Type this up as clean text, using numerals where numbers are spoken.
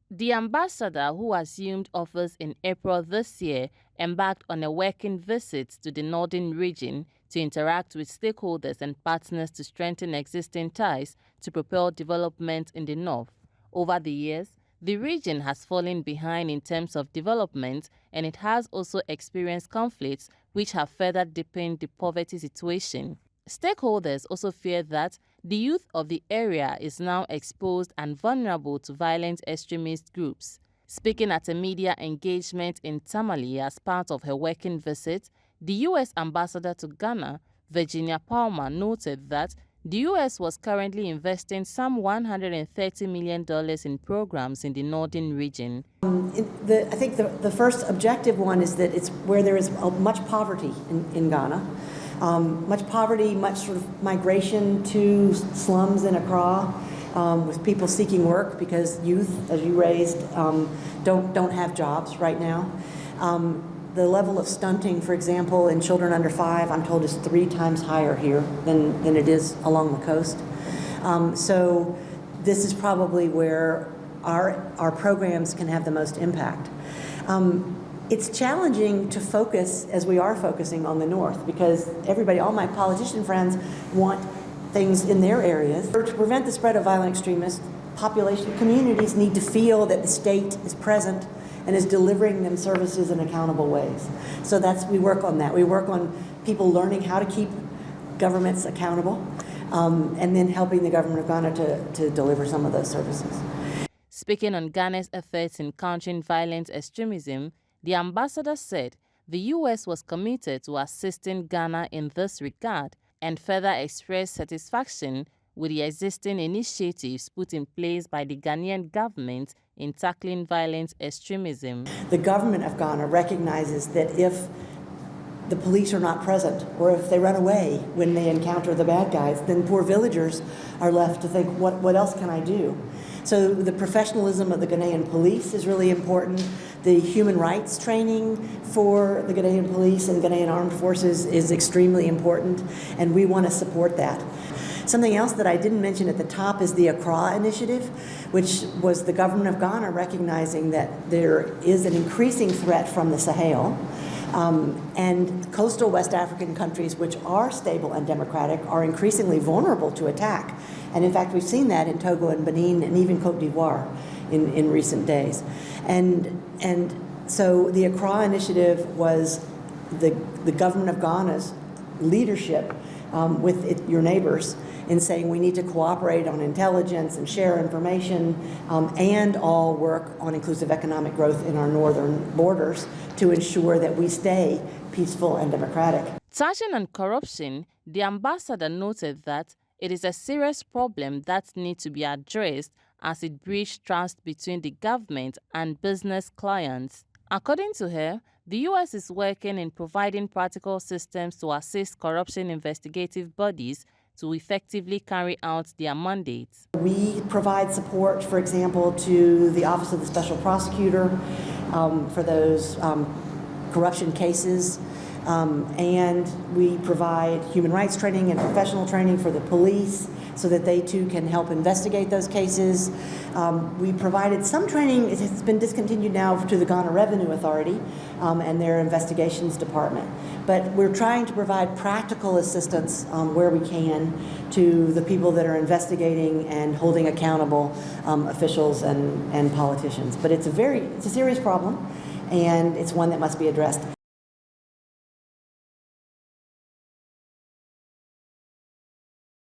The ambassador, who assumed office in April this year, embarked on a working visit to the northern region to interact with stakeholders and partners to strengthen existing ties to propel development in the north. Over the years, the region has fallen behind in terms of development, and it has also experienced conflicts which have further deepened the poverty situation. Stakeholders also fear that the youth of the area is now exposed and vulnerable to violent extremist groups. Speaking at a media engagement in Tamale as part of her working visit, the U.S. ambassador to Ghana, Virginia Palmer, noted that the U.S. was currently investing some $130 million in programs in the northern region. I think the first objective one is that it's where there is much poverty in Ghana. Much poverty, much sort of migration to slums in Accra, with people seeking work because youth, as you raised, don't have jobs right now. The level of stunting, for example, in children under 5, I'm told is 3 times higher here than it is along the coast. So this is probably where our programs can have the most impact. It's challenging to focus, as we are focusing, on the north, because everybody, all my politician friends, want things in their areas. To prevent the spread of violent extremists, communities need to feel that the state is present and is delivering them services in accountable ways. So we work on that. We work on people learning how to keep governments accountable, and then helping the government of Ghana to deliver some of those services. Speaking on Ghana's efforts in countering violent extremism, the ambassador said the U.S. was committed to assisting Ghana in this regard and further expressed satisfaction with the existing initiatives put in place by the Ghanaian government in tackling violent extremism. The government of Ghana recognizes that if the police are not present, or if they run away when they encounter the bad guys, then poor villagers are left to think, what else can I do? So the professionalism of the Ghanaian police is really important. The human rights training for the Ghanaian police and Ghanaian armed forces is extremely important, and we want to support that. Something else that I didn't mention at the top is the Accra Initiative, which was the government of Ghana recognizing that there is an increasing threat from the Sahel. And coastal West African countries, which are stable and democratic, are increasingly vulnerable to attack. And in fact, we've seen that in Togo and Benin and even Cote d'Ivoire in recent days. And so the Accra Initiative was the government of Ghana's leadership with your neighbors in saying we need to cooperate on intelligence and share information, and all work on inclusive economic growth in our northern borders to ensure that we stay peaceful and democratic. Touching on corruption, the ambassador noted that it is a serious problem that needs to be addressed as it breaches trust between the government and business clients. According to her, the U.S. is working in providing practical systems to assist corruption investigative bodies to effectively carry out their mandates. We provide support, for example, to the Office of the Special Prosecutor for those corruption cases, and we provide human rights training and professional training for the police so that they too can help investigate those cases. We provided some training, it has been discontinued now, to the Ghana Revenue Authority and their investigations department. But we're trying to provide practical assistance where we can to the people that are investigating and holding accountable officials and politicians. But it's a serious problem, and it's one that must be addressed.